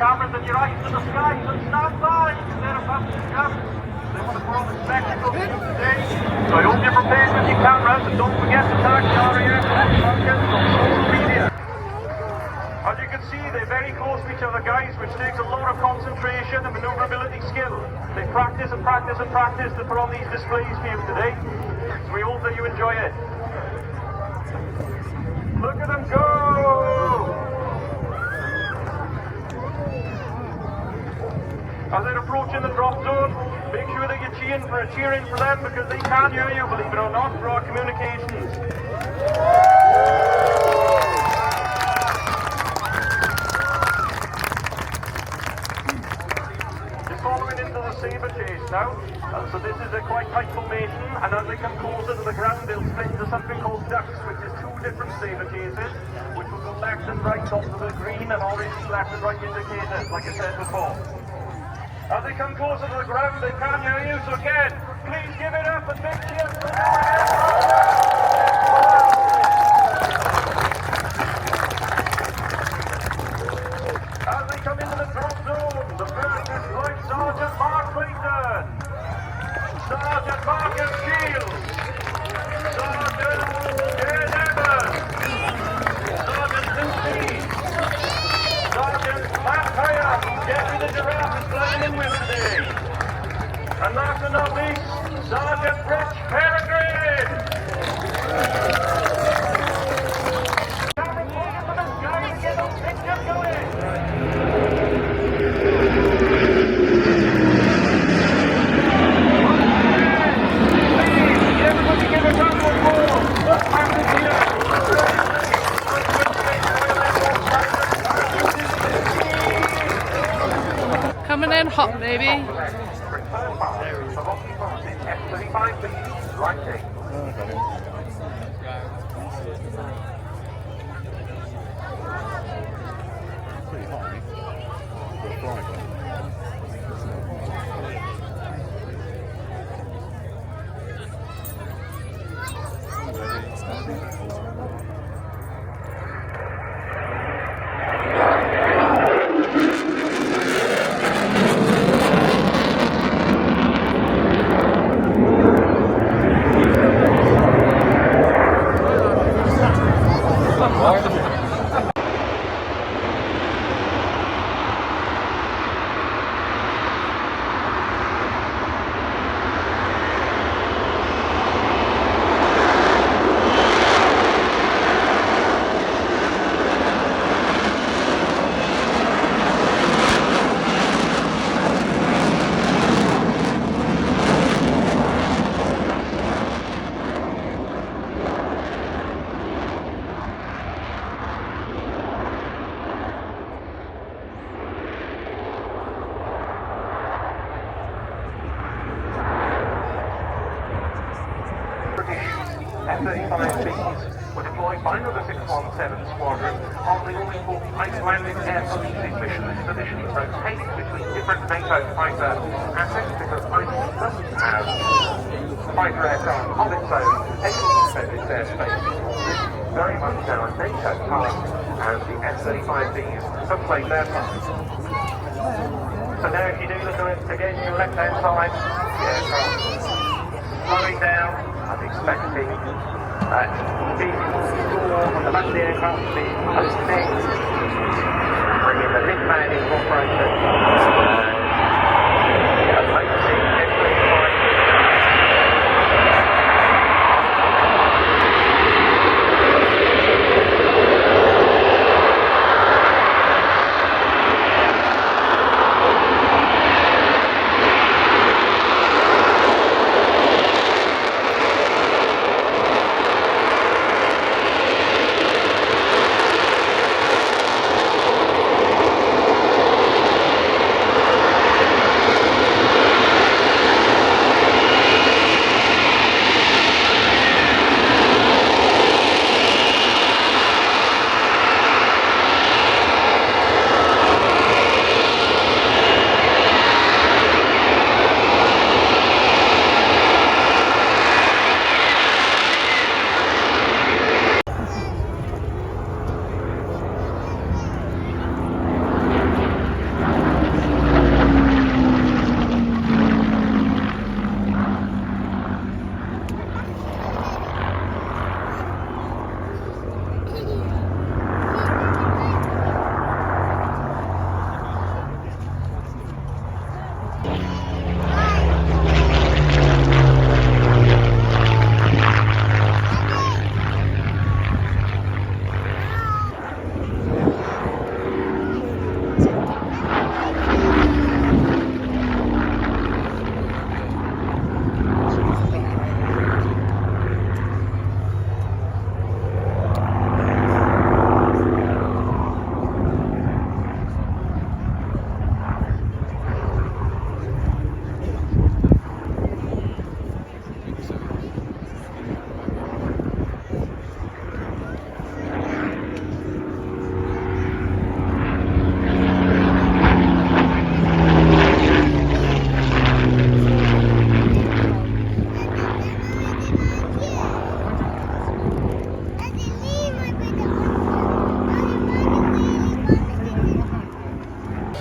cameras and your eyes to the skies and stand by. They're about to jump. They want to put on the spectacle for you today. So I hope you're prepared with your cameras and don't forget to tag the RAF Falcons on social media. As you can see, they're very close to each other, guys, which takes a lot of concentration and manoeuvrability skill. They practice and practice and practice to put on these displays for you today. So we hope that you enjoy it. Look at them go! As they're approaching the drop zone, make sure that you're cheering for them because they can't hear you, believe it or not, for our communications. They're following into the saber chase now. So this is a quite tight formation, and as they come closer to the ground, they'll split into something called ducks, which is two different saber chases, which will go left and right onto the green and orange left and right indicators, like I said before. As they come closer to the ground, they can't hear you, so again, please give it up and big cheers for As they come into the drop zone, the first is Flight Sergeant Mark Clayton, Sergeant Marcus Shields, Sergeant Ed Evans, Sergeant Lucy, Sergeant Matt Tyre, who's getting the giraffe is flying in with today. And last but not least, Sergeant Rich Peregrine. Camera focus on the sky and get those pictures going. Please, everybody give a round of applause. Coming in hot, baby. F-35Bs were deployed by the 617 Squadron on the all-important Icelandic air policing mission expedition, rotating between different NATO fighter assets because Iceland doesn't have fighter aircraft of its own able to defend its airspace. This is very much now a NATO task, and the F-35Bs have played their part. So now if you do look at it again, your left-hand side, the aircraft slowing down and expecting that big door on the back of the aircraft to be opening, bringing the lift man into operation, and focusing F-35.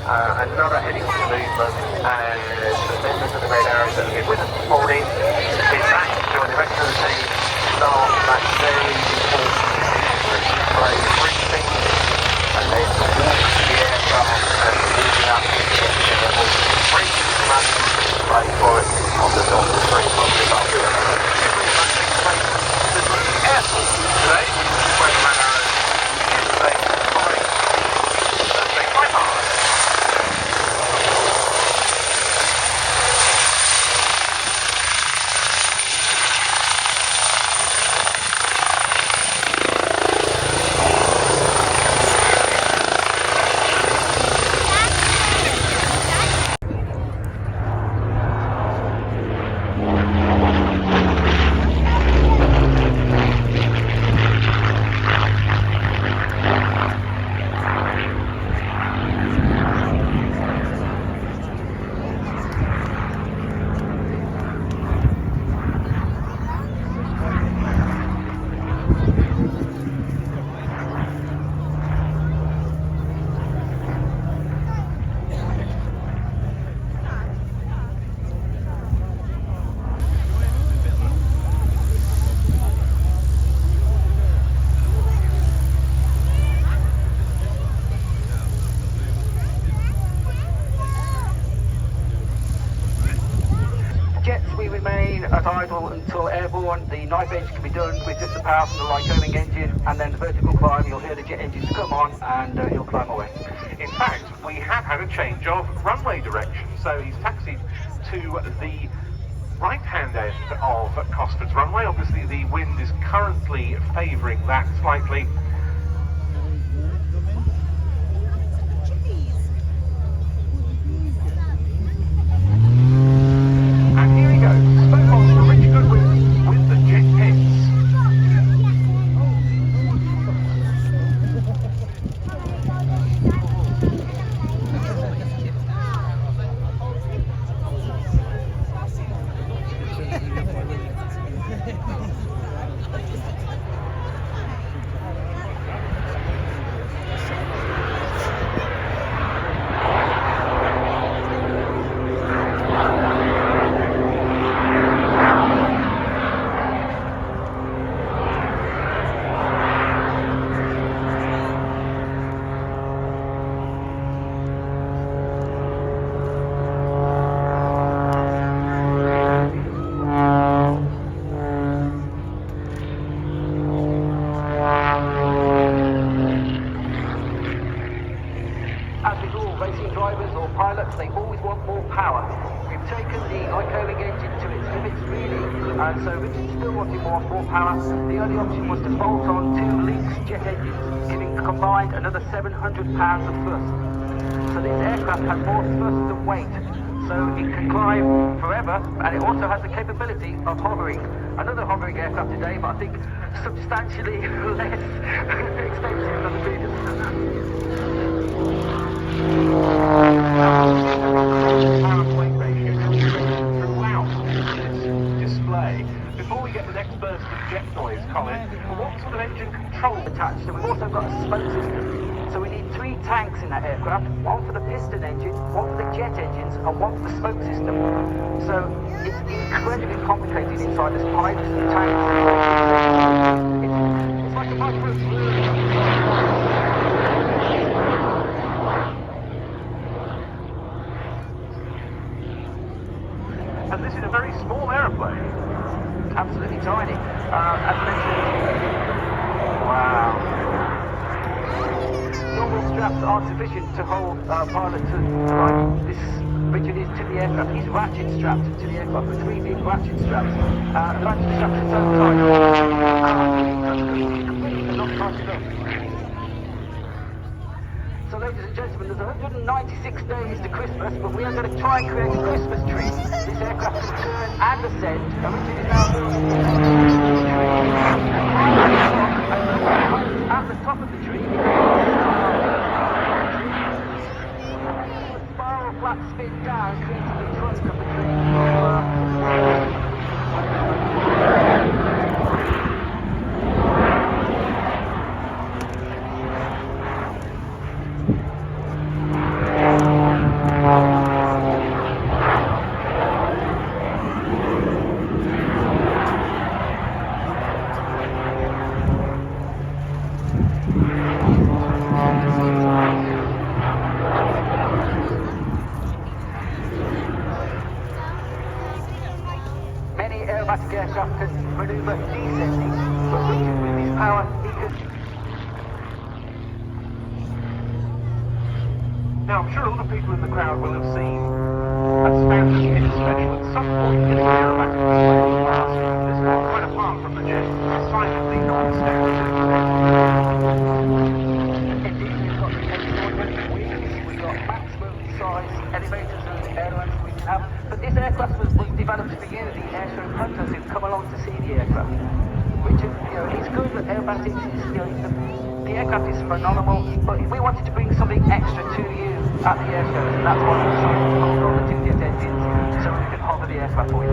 another heading to movement, and the members of the Red Arrows that have been with us this morning is back to join the rest of the team, start that very important display briefing, and then walk to the aircraft and moving up to the engine level, briefing the running display for it on the dot 3 o'clock this afternoon. Airport today, where the Red Arrows is safe flying Thursday flight path. Until airborne, the knife edge can be done with just the power from the Lycoming engine, and then the vertical climb, you'll hear the jet engines come on and he'll climb away. In fact, we have had a change of runway direction, so he's taxied to the right-hand end of Cosford's runway. Obviously the wind is currently favouring that slightly. They always want more power. We've taken the Lycoming engine to its limits really, and so Richard's still wanting more power. The only option was to bolt on 2 Lynx jet engines, giving combined another 700 pounds of thrust. So this aircraft has more thrust than weight, so it can climb forever, and it also has the capability of hovering. Another hovering aircraft today, but I think substantially less expensive than the previous. Display. Before we get the next burst of jet noise, Colin, what sort of engine control attached? So we've also got a spoke system. So we need 3 tanks in that aircraft, 1 for the piston engine, 1 for the jet engines, and 1 for the spoke system. So it's incredibly complicated inside. There's pipes and tanks. It's like a micro. And this is a very small aeroplane. Absolutely tiny. As mentioned, wow. Normal straps aren't sufficient to hold pilot to like this Richard is to the aircraft. He's ratchet strapped to the aircraft with 3 big ratchet straps. The ratchet straps are so tight. Completely not tight enough. So ladies and gentlemen, there's 196 days to Christmas, but we are going to try and create a Christmas tree. This aircraft can turn and ascend, and Richard is now building a tree. At the top of the tree, the spiral flat spin down, creating the trunk of the tree. aircraft can manoeuvre descending, but with his power, he can... Now, I'm sure a lot of people in the crowd will have seen a standard hit special at some point in the aerobatic display past. This one, quite apart from the jet, decidedly non-standard. Indeed, we've got extraordinary wings, we've got maximum size elevators and airlines we can have, but this aircraft was developed for you, the airshow hunters who've come along to see the aircraft. Which, it's good that aerobatics is, the aircraft is phenomenal, but we wanted to bring something extra to you at the air shows, and that's why we decided to hold on the two-jet engines so we can hover the aircraft for you.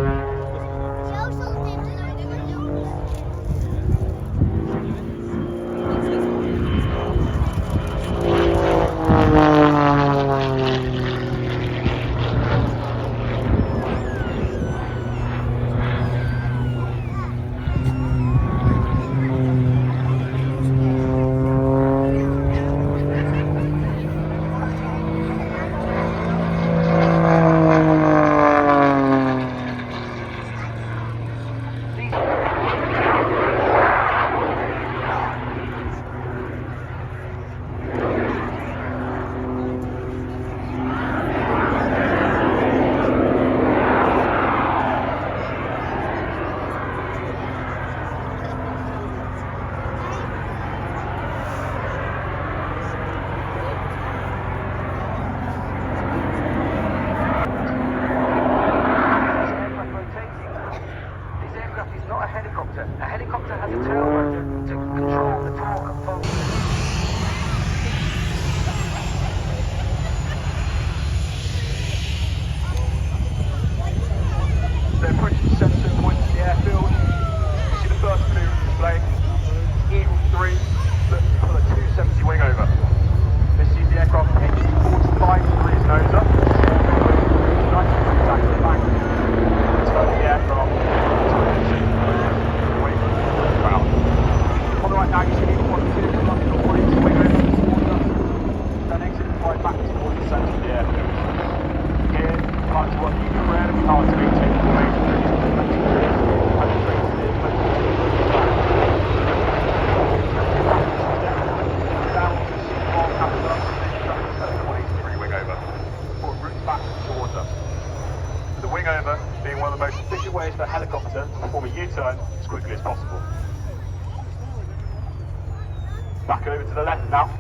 Back over to the left now.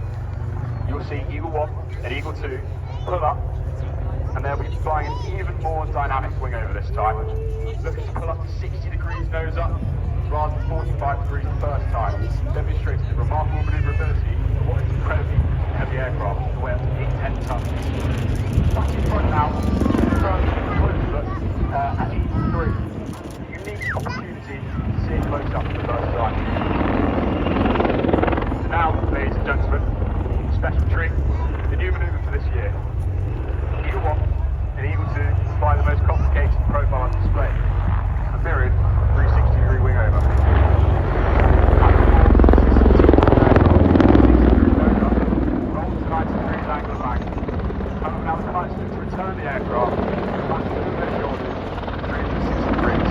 You'll see Eagle 1 and Eagle 2 pull up, and they'll be flying an even more dynamic wing over this time. Looking to pull up to 60 degrees nose up, rather than 45 degrees the first time, demonstrating the remarkable manoeuvrability of what is incredibly heavy aircraft, the way up to 10 tons. Back in front now, close look at Eagle 3. Unique opportunity to see it close up for the first time. Now, ladies and gentlemen, special treat, the new manoeuvre for this year. Eagle 1 and Eagle 2 fly the most complicated profile on display, a mirrored 360-degree wing over. Roll to 90 degrees angle of bank. However, now the pilot's going to return the aircraft back to the shoulders, 360 degrees.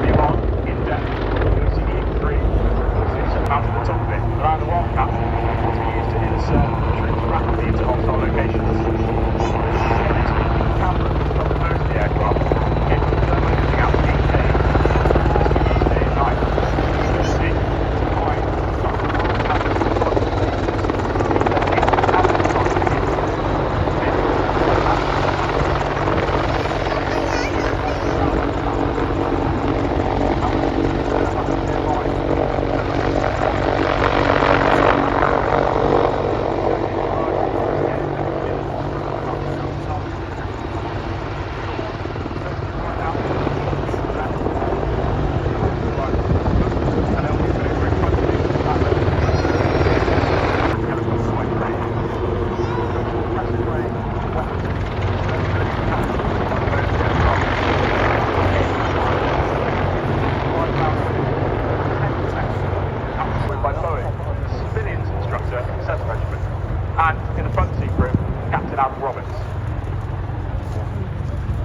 Meanwhile, in depth, you'll see Eagle 3 mounted on top of it, around the Wildcat, to be used to insert troops rapidly into hostile locations. The camera is on the nose of the aircraft, getting the thermal imaging out to 8 days. This is day and night. You can see to the right, the Wildcat is on the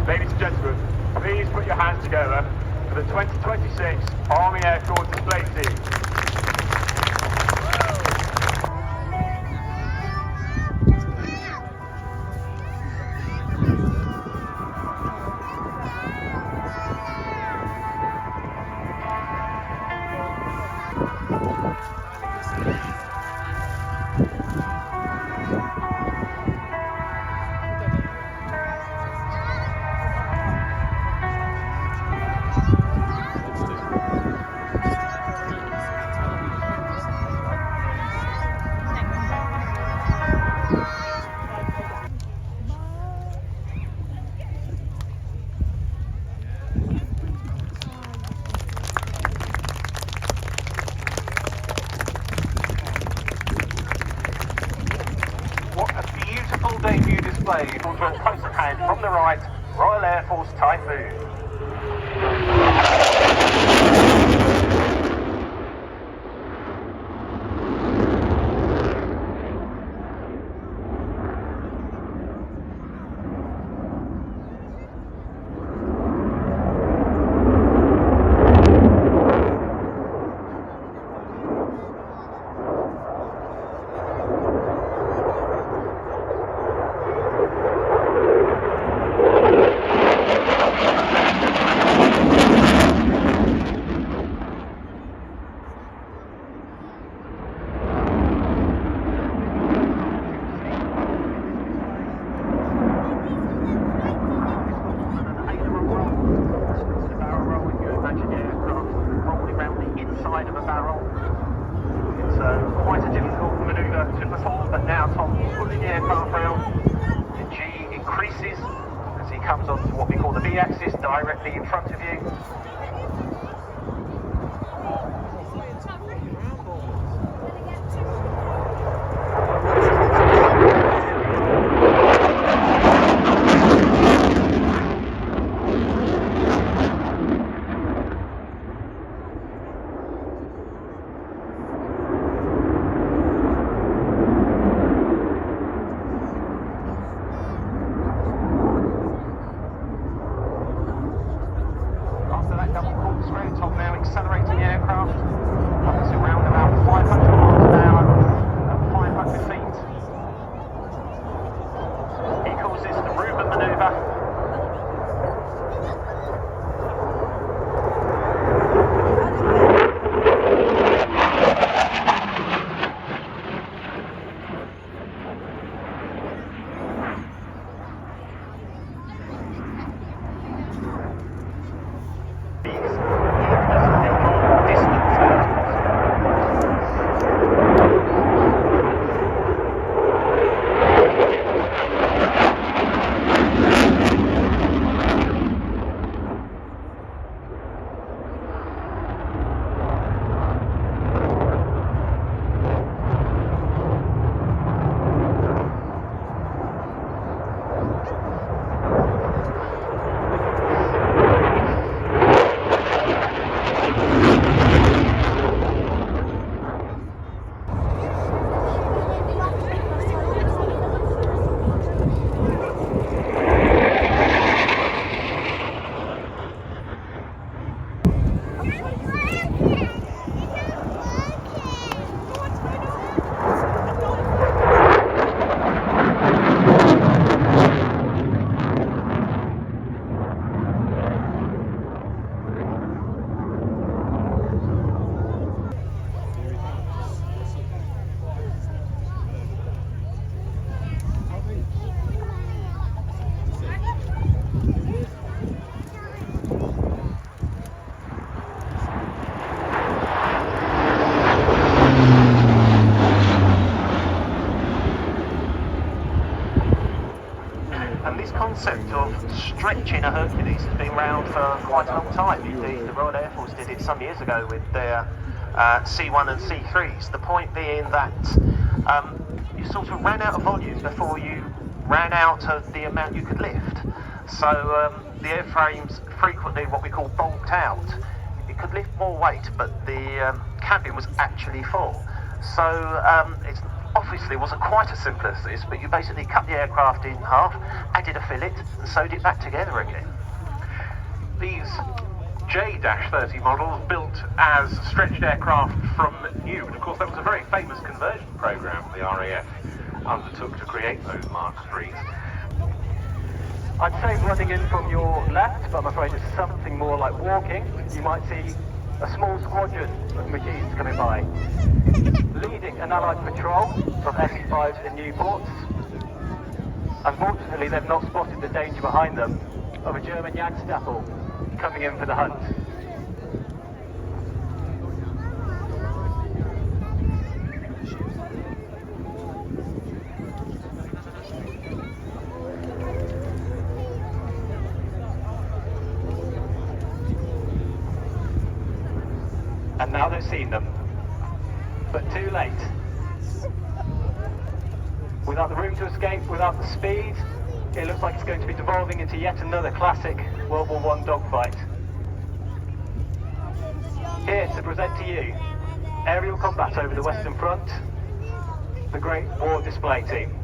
Ladies and gentlemen, Please put your hands together for the 2026 Army Air Corps display team. Debut display will draw close at hand from the right, Royal Air Force Typhoon. Directly in front of you. concept of stretching a Hercules has been around for quite a long time. Indeed, the Royal Air Force did it some years ago with their C1 and C3s. The point being that you sort of ran out of volume before you ran out of the amount you could lift. So the airframes frequently what we call bulked out. It could lift more weight, but the cabin was actually full. So it obviously wasn't quite as simple as this, but you basically cut the aircraft in half, added a fillet, and sewed it back together again. these J-30 models built as stretched aircraft from new. And of course, that was a very famous conversion program the RAF undertook to create those Mark IIIs. I'd say running in from your left, but I'm afraid it's something more like walking. You might see a small squadron of machines coming by, leading an Allied patrol from SE5s in Newports. Unfortunately, they've not spotted the danger behind them of a German Jagdstaffel coming in for the hunt. And now they've seen them, but too late. Without the room to escape, without the speed, it looks like it's going to be devolving into yet another classic World War I dogfight. Here to present to you aerial combat over the Western Front, the Great War Display Team.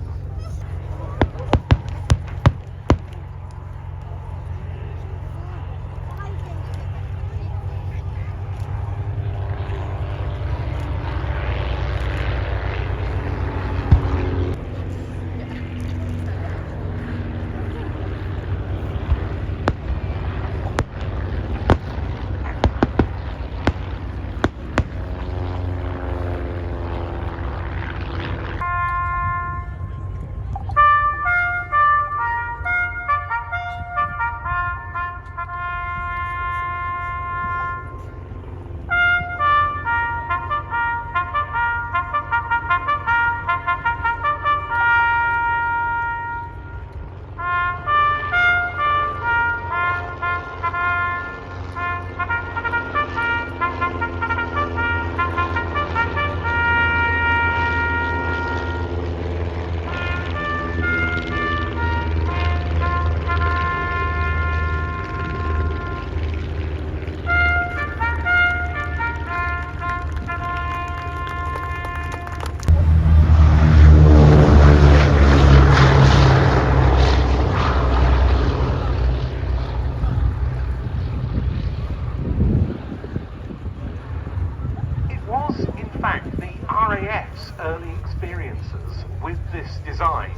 Early experiences with this design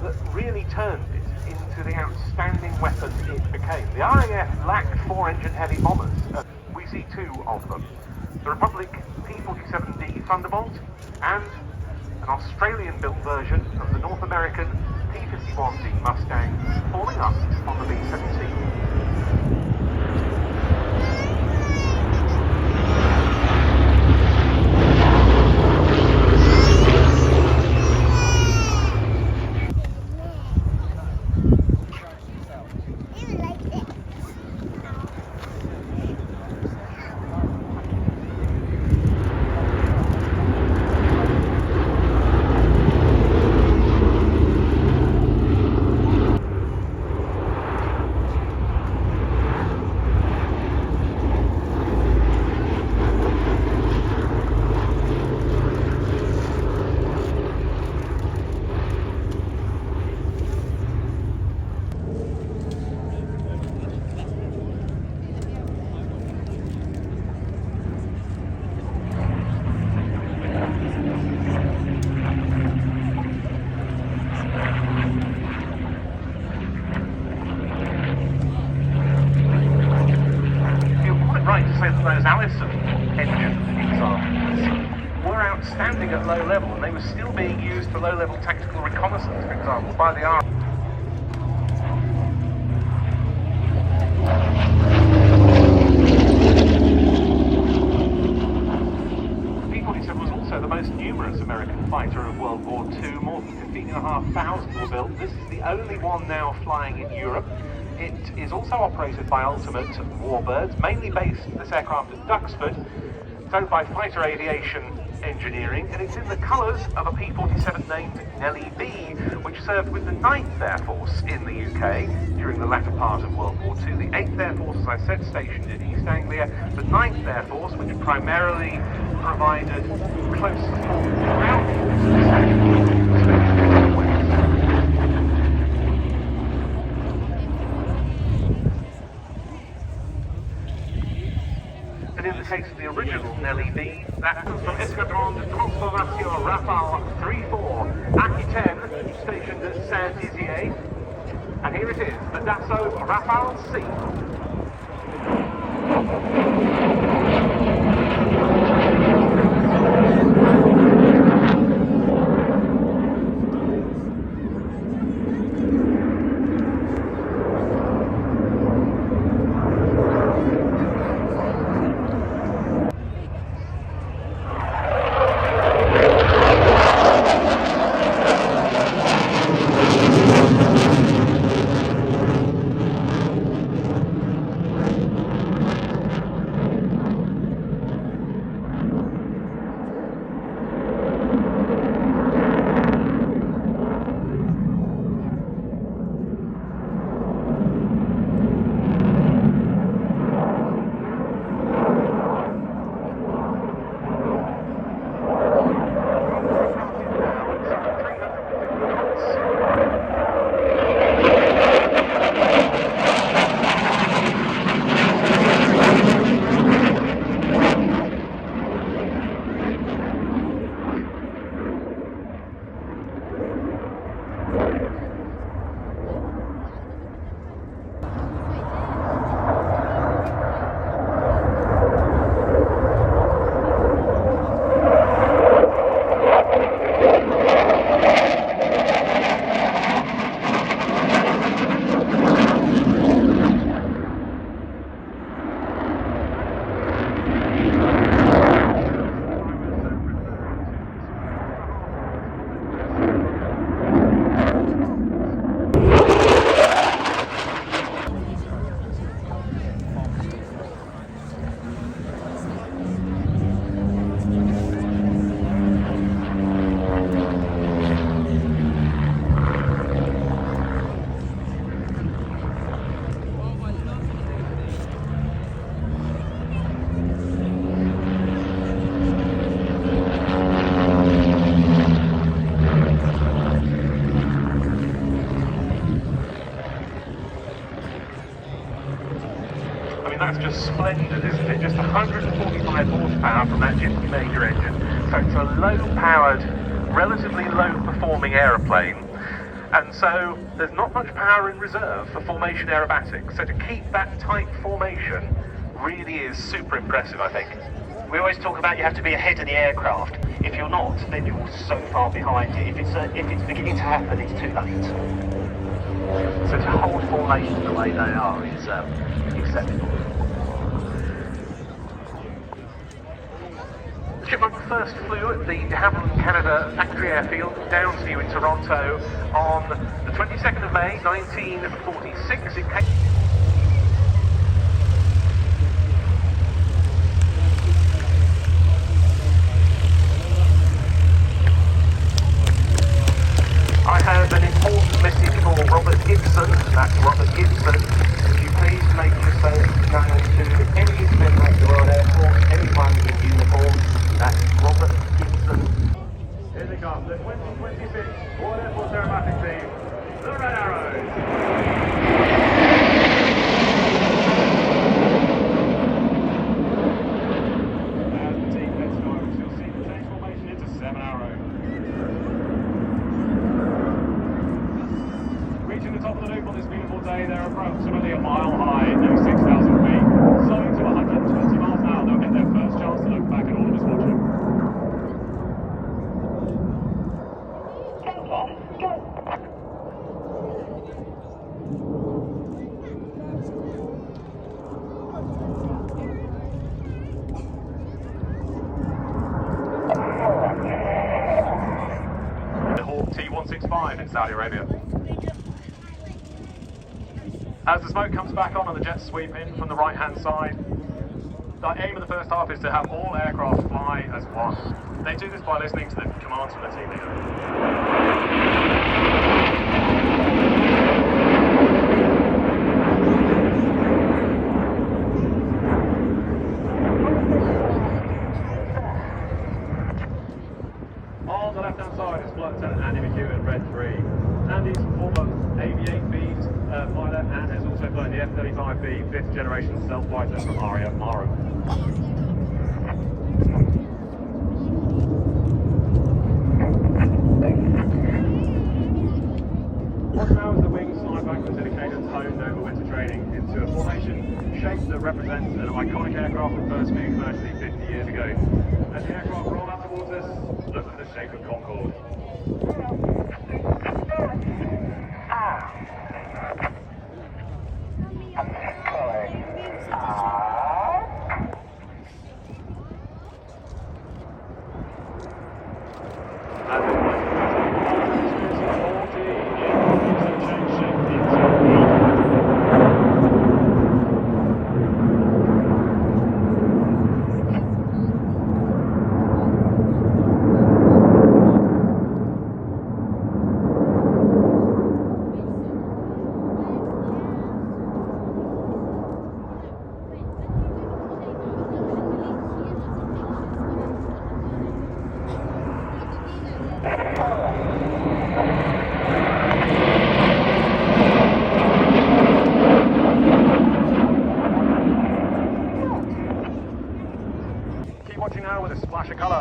that really turned it into the outstanding weapon it became. The RAF lacked 4-engine heavy bombers. We see 2 of them. The Republic P-47D Thunderbolt and an Australian-built version of the North American P-51D Mustang falling up on the B-17. Outstanding at low level, and they were still being used for low-level tactical reconnaissance, for example, by the RAF. The P-47 was also the most numerous American fighter of World War II. More than 15,500 were built. This is the only one now flying in Europe. It is also operated by Ultimate Warbirds, mainly based, this aircraft, at Duxford. It's owned by Fighter Aviation Engineering, and it's in the colours of a P-47 named Nellie B, which served with the 9th Air Force in the UK during the latter part of World War II. The 8th Air Force, as I said, stationed in East Anglia. The 9th Air Force, which primarily provided close support to ground forces, especially in the West. LED. That comes from Escadron de Transformation Rafale 3-4, Aquitaine, stationed at Saint-Dizier. And here it is, the Dassault Rafale C. That's just splendid, isn't it? Just 145 horsepower from that gypsy major engine. So it's a low-powered, relatively low-performing aeroplane. And so there's not much power in reserve for formation aerobatics. So to keep that tight formation really is super impressive, I think. We always talk about you have to be ahead of the aircraft. If you're not, then you're so far behind it. If it's beginning to happen, it's too late. So to hold formations the way they are is exceptional. The Chipmunk first flew at the de Havilland, Canada factory airfield down to you in Toronto on the 22nd of May 1946. It came I have an important message for Robert Gibson. That's Robert Gibson. Would you please make yourself known to any member of the Royal Air Force, anyone in uniform? That's Robert Gibson. Here they come, the 2026 Royal Air Force Aerobatic Team, the Red Arrows. As the team gets started, you'll see the change formation into 7 Arrow. Reaching the top of the loop on this beautiful day, they're approximately a mile high, nearly 6,000 feet. Slowing to 120 miles an hour, they'll get their first chance to look back at all of us watching. The Hawk T-165 in Saudi Arabia. As the smoke comes back on and the jets sweep in from the right-hand side, the aim of the first half is to have all aircraft fly as one. They do this by listening to the commands from the team leader. On the left-hand side is Flight Lieutenant Andy McHugh in Red 3. Andy's former AV-8B pilot and has also flown the F-35B 5th generation stealth fighter from RAF Maro. What now as the wings slide backwards in a cadence honed over winter training into a formation shape that represents an iconic aircraft that first flew commercially 50 years ago. As the aircraft roll out towards us, look for the shape of Concorde.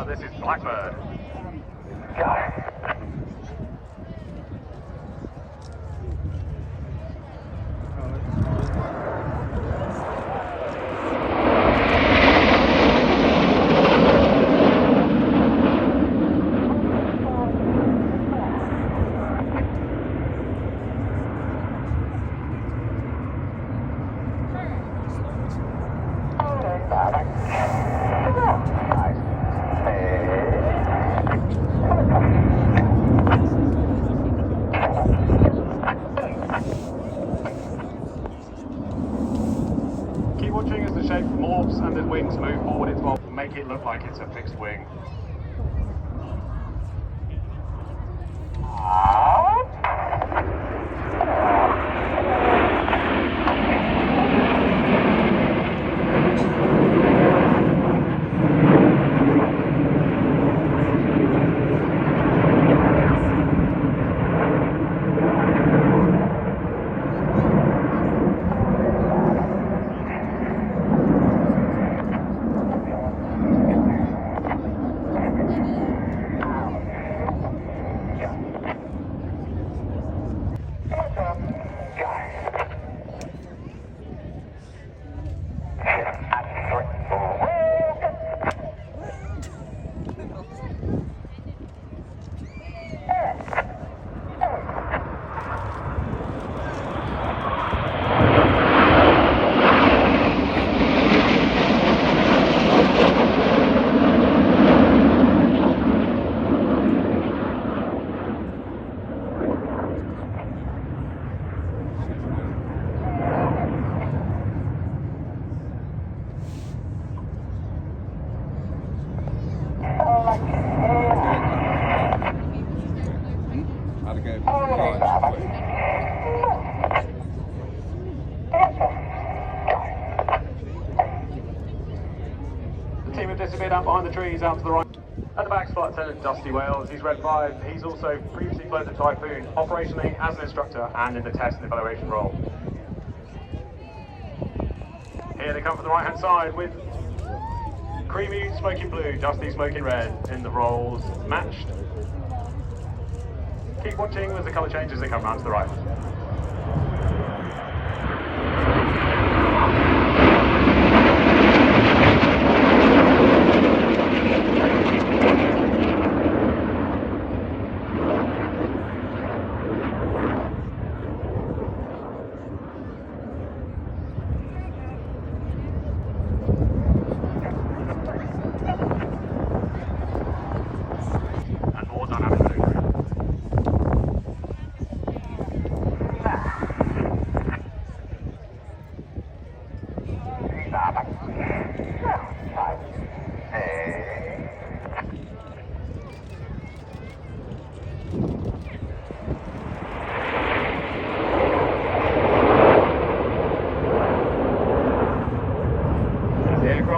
This is Blackbird. And the wings move forward as well, make it look like it's a fixed wing. Disappeared out behind the trees, out to the right. At the back, Flight Lieutenant Dusty Wales. He's Red 5. He's also previously flown the Typhoon, operationally as an instructor and in the test and evaluation role. Here they come from the right-hand side with Creamy smoking blue, Dusty smoking red in the roles matched. Keep watching as the colour changes as they come round to the right.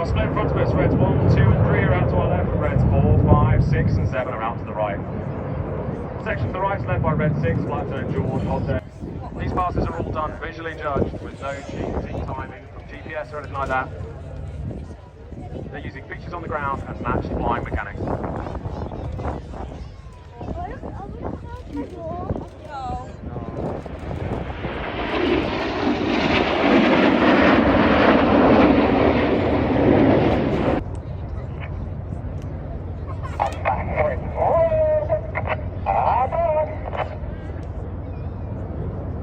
Split in front of us, Reds 1, 2 and 3 are out to our left, Reds 4, 5, 6 and 7 are out to the right. Section to the right is led by Red 6, Flight Lieutenant George Hodder. These passes are all done visually judged with no cheating timing from GPS or anything like that. They're using features on the ground and matched flying mechanics.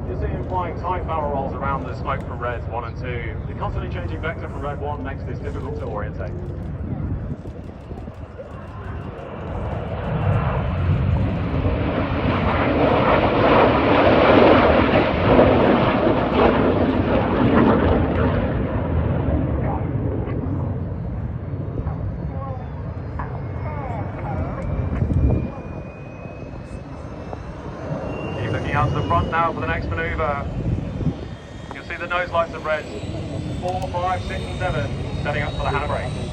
You're seeing flying tight barrel rolls around the smoke from Reds 1 and 2. The constantly changing vector from Red 1 makes this difficult to orientate. Out to the front now for the next manoeuvre. You'll see the nose lights of Reds 4, 5, 6 and 7 setting up for the handbrake.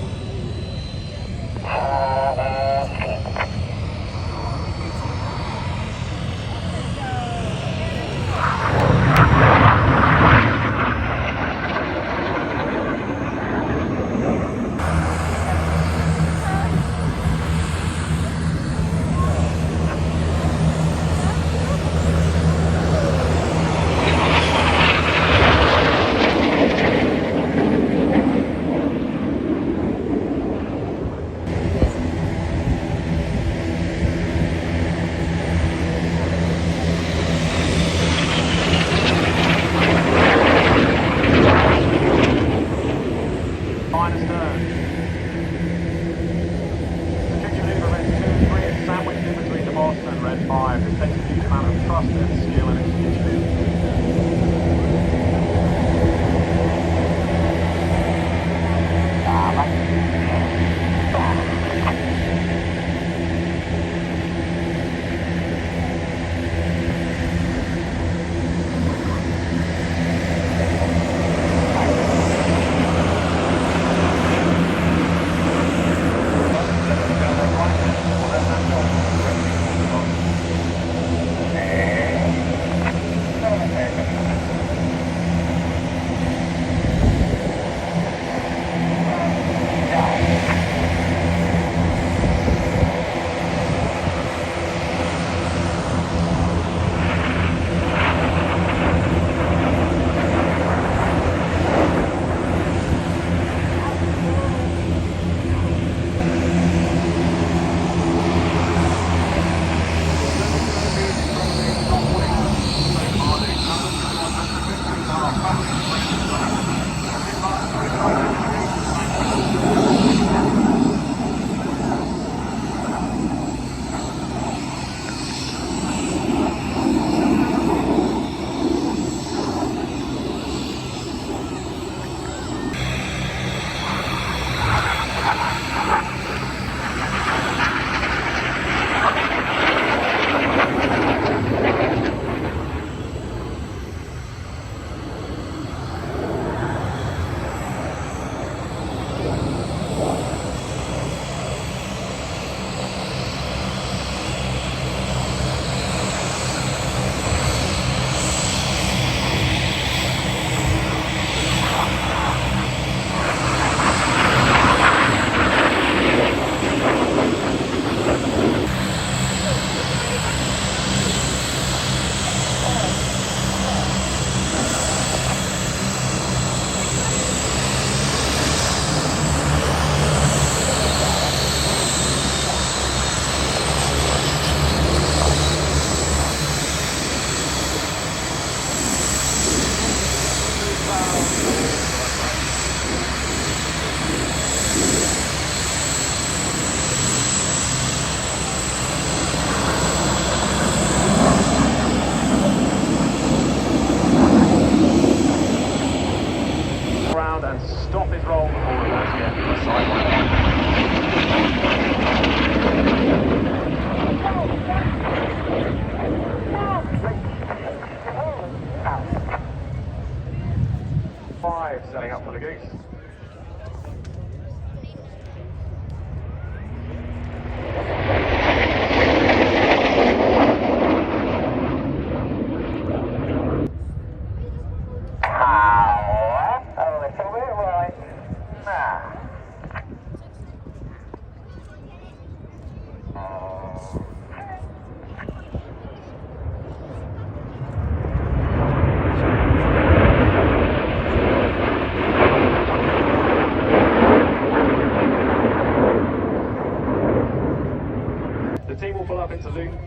setting up for the goose.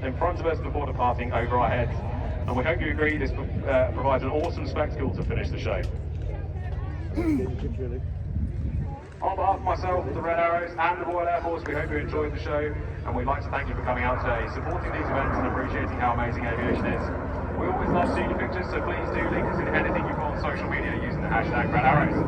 in front of us before departing over our heads. And we hope you agree this provides an awesome spectacle to finish the show. On behalf of myself, the Red Arrows and the Royal Air Force, we hope you enjoyed the show, and we'd like to thank you for coming out today, supporting these events and appreciating how amazing aviation is. We always love seeing your pictures, so please do link us in anything you put on social media using the hashtag Red Arrows.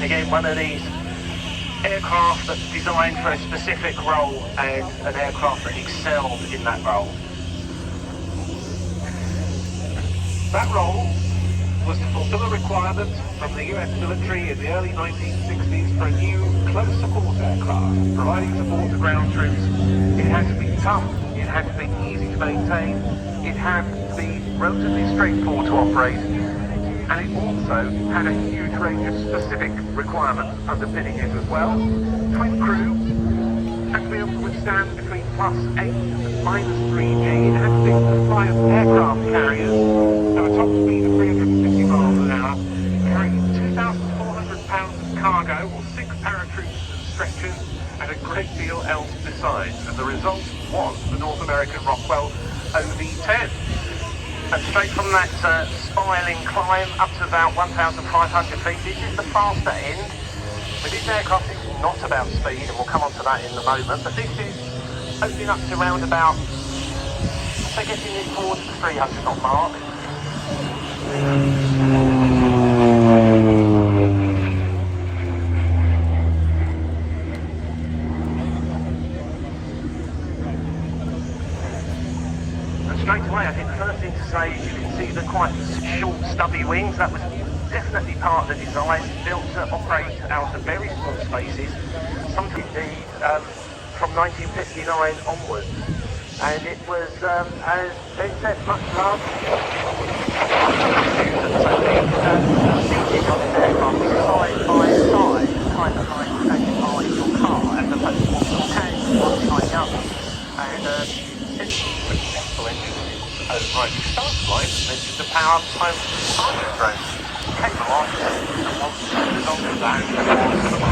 Again, one of these aircraft that's designed for a specific role and an aircraft that excelled in that role. That role was to fulfill a requirement from the US military in the early 1960s for a new close support aircraft, providing support to ground troops. It had to be tough, it had to be easy to maintain, it had to be relatively straightforward to operate, and it also had a huge range of specific requirements underpinning it as well. Twin crew, had to be able to withstand between +8 and -3G. It had to be able to fly aircraft carriers at a top speed of 350 miles an hour, carrying 2,400 pounds of cargo, or 6 paratroops and stretchers, and a great deal else besides. And the result was the North American Rockwell OV-10. And straight from that spiraling climb up to about 1,500 feet, this is the faster end. But this aircraft is not about speed, and we'll come on to that in a moment, but this is opening up to around about, so getting it towards the 300 knot mark. Straight away, I think the first thing to say is you can see the quite short, stubby wings. That was definitely part of the design, built to operate out of very small spaces, something indeed from 1959 onwards. And it was, as Ben said, much loved. So the seating on this aircraft is side by side, kind of like in your car, as opposed to what hands one behind the other. And it's a successful engine in its own right. It starts flying, and it's the power of home target drone. Came along, and once the result of that was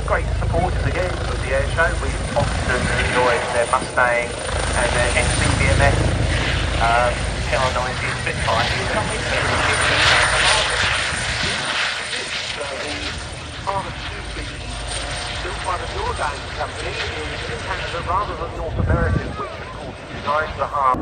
great supporters again of the AIRSHOW. We've often enjoyed their Mustang and their NCBMS TR-90 Spitfire. Built by the Jordan company in Canada rather than North America, which of course designed the heart.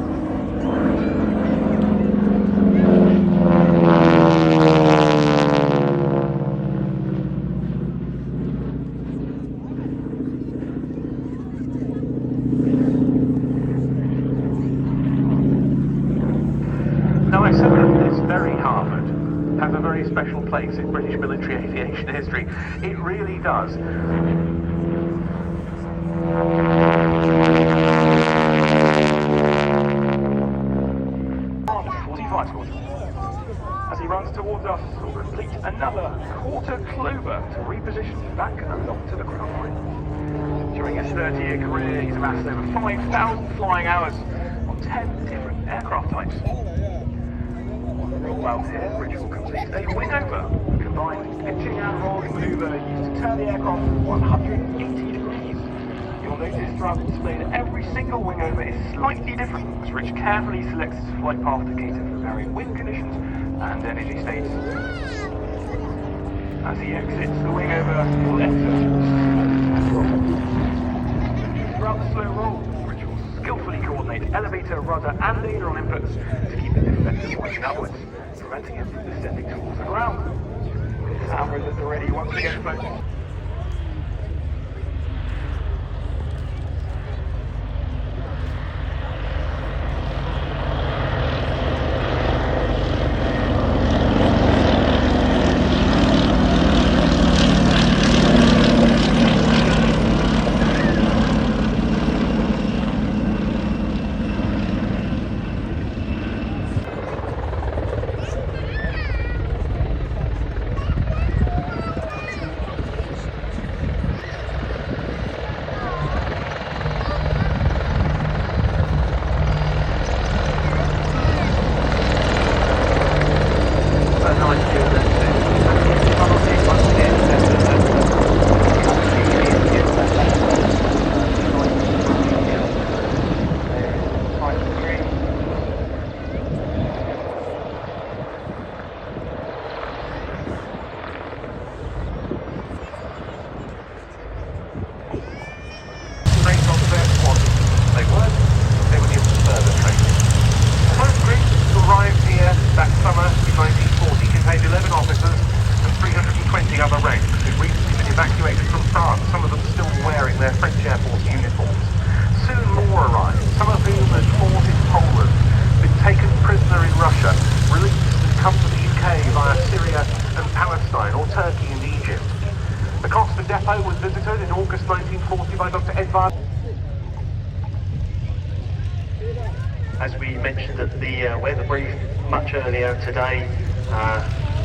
Has a very special place in British military aviation history. It really does. towards us will complete another quarter clover to reposition back along to the ground line. During his 30-year career, he's amassed over 5,000 flying hours on 10 different aircraft types. On the roll out here, Rich will complete a wingover, combined pitching and rolling maneuver used to turn the aircraft 180 degrees. You'll notice throughout the display that every single wingover is slightly different, as Rich carefully selects his flight path to cater for varying wind conditions and energy states. As he exits the wingover, he'll enter. Throughout the slow roll, Rich will skillfully coordinate elevator, rudder and aileron inputs to keep the deflector pointing upwards, preventing him from descending towards the ground. His cameras at the ready once again, folks. The Cosford depot was visited in August 1940 by Dr. Edvard. As we mentioned at the weather brief much earlier today,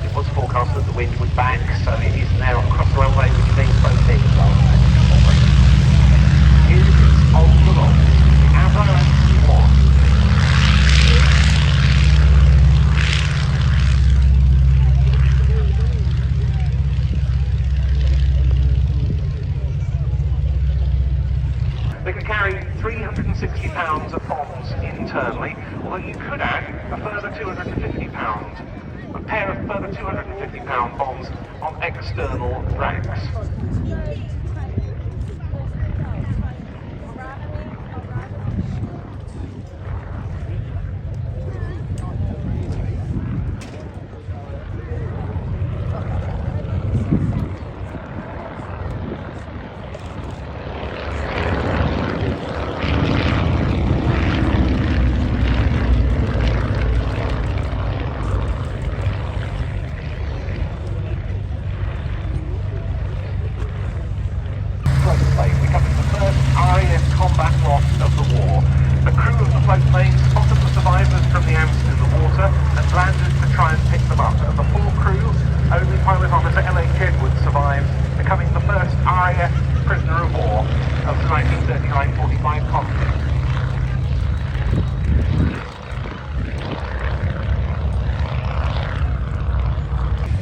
it was forecast that the wind would back, so it is now across the runway, which means both things are operating. Here's on the roll, Avro Anson. They can carry 360 pounds of bombs internally, although you could add a further 250 pounds, a pair of further 250 pound bombs on external racks.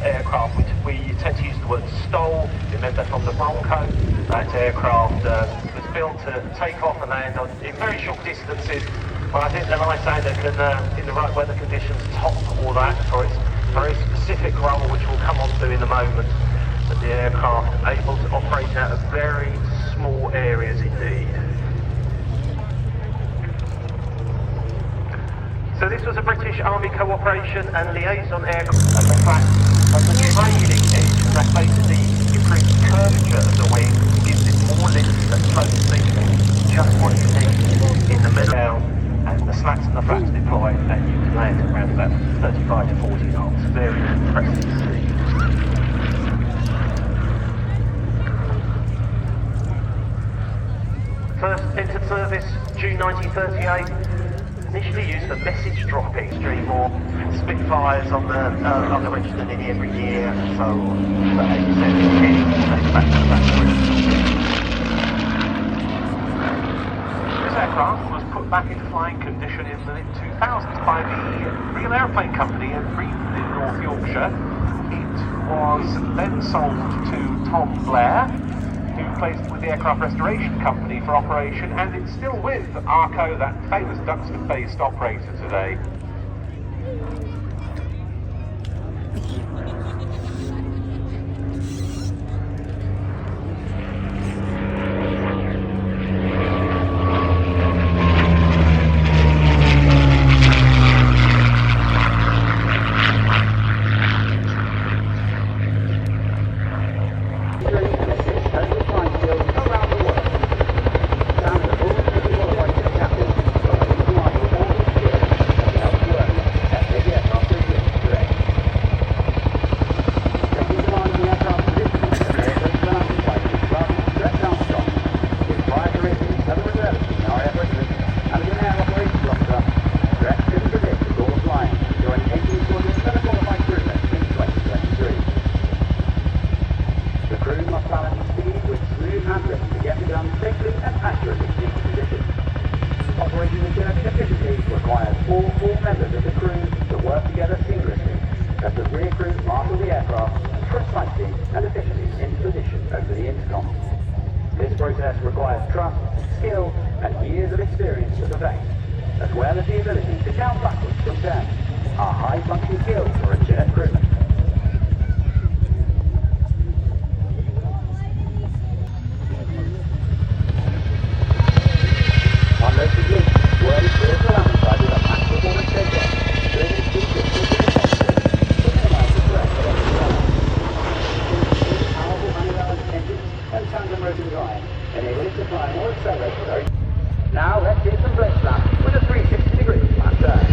Aircraft, which we tend to use the word stole. Remember from the Bronco, that aircraft was built to take off and land on in very short distances. But I think the Lysander can, in the right weather conditions, top all that for its very specific role, which we'll come on to in a moment. But the aircraft able to operate out of very small areas indeed. So this was a British Army cooperation and liaison aircraft, and the fact of the trailing edge, that basically improves the curvature of the wing, gives it more lift and floats things just what you need in the middle down, and the slats and the flaps deployed, and you can land around about 35 to 40 knots. Very impressive to see. First entered service June 1938. initially used for message dropping, more Spitfires on the register nearly every year, so but as you said, it's back to the back. This aircraft was put back into flying condition in the mid-2000s by the Real Aeroplane Company in Breedon in North Yorkshire. It was then sold to Tom Blair, who placed it with the Aircraft Restoration Company for operation, and it's still with Arco, that famous Duxford-based operator today. Now let's hit some blitz flaps with a 360-degree flat turn.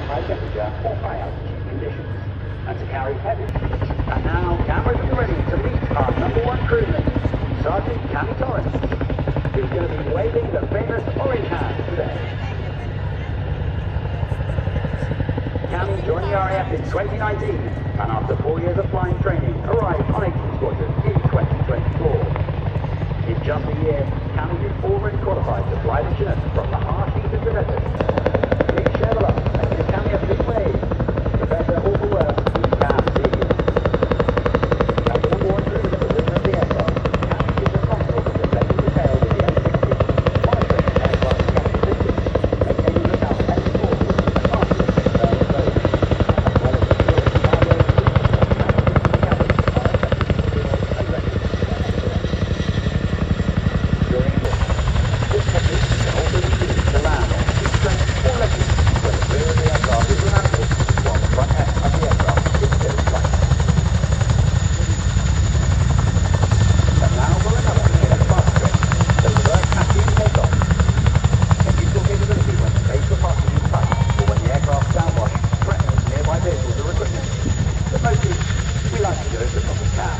High temperature or high altitude conditions, and to carry heavy. And now cameras are ready to meet our #1 crewman, Sergeant Cammy Torrance, who's going to be waving the famous orange hand today. Cammy joined the RAF in 2019, and after 4 years of flying training, arrived on 18 Squadron in 2024. In just a year, Cammy is already qualified to fly the Chinook from the harsh heat of the desert. Please share the love and give Cammy a big wave. For better or for worse, we can see you. As the #1 crewman at the wing of the aircraft, Cammy is responsible for protecting the tail of the M60, monitoring the aircraft's capture distance, maintaining lookout heavy forces, and monitoring external loads, as well as ensuring cargo and cabin are effectively and ready. During this technique can also be used to land on seat strength or legging when the rear of the aircraft is removable while the front end of the aircraft is still flight. And now for another near fast trick, the reverse taxi and takeoff. A useful capability when the base of parking is tight or when the aircraft's downwash threatens nearby vehicles or equipment. But mostly, we like to do it because we can.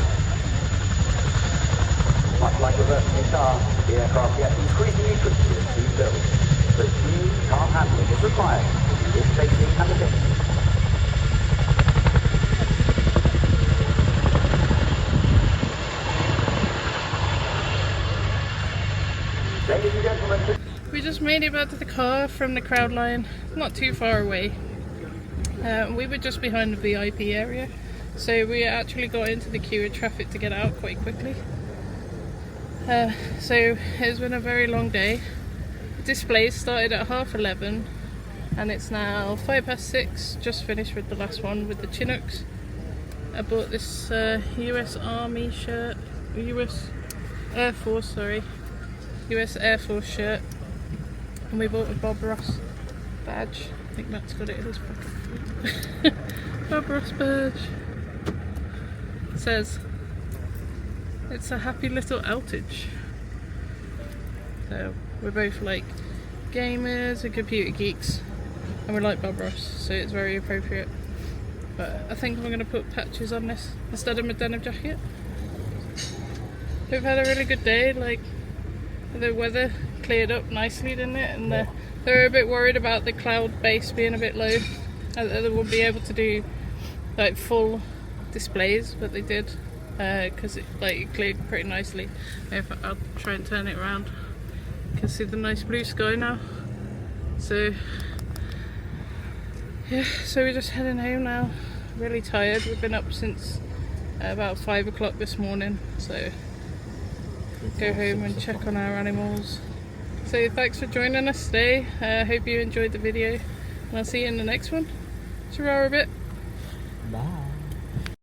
Much like reversing a car, the aircraft gets increasingly tricky as speed builds, so smooth, calm handling is required to give safety and efficiency. Ladies and gentlemen, We just made it back to the car from the crowd line, not too far away. We were just behind the VIP area, so we actually got into the queue of traffic to get out quite quickly. So it's been a very long day. The display started at 11:30 and it's now 6:05, just finished with the last one with the Chinooks. I bought this US Army shirt, US Air Force shirt, and we bought a Bob Ross badge. I think Matt's got it in his pocket. Bob Ross badge. It says, "It's a happy little outage." So we're both like gamers and computer geeks, and we like Bob Ross, so it's very appropriate. But I think I'm going to put patches on this instead of my denim jacket. we've had a really good day. Like, the weather cleared up nicely, didn't it? And they were a bit worried about the cloud base being a bit low, and they wouldn't be able to do like full displays, but they did, because it cleared pretty nicely. I'll try and turn it around. You can see the nice blue sky now. So yeah, so we're just heading home now. Really tired. We've been up since about 5 o'clock this morning, so go home and check on our animals. So thanks for joining us today. I hope you enjoyed the video, and I'll see you in the next one. Ta-ra a bit. Bye.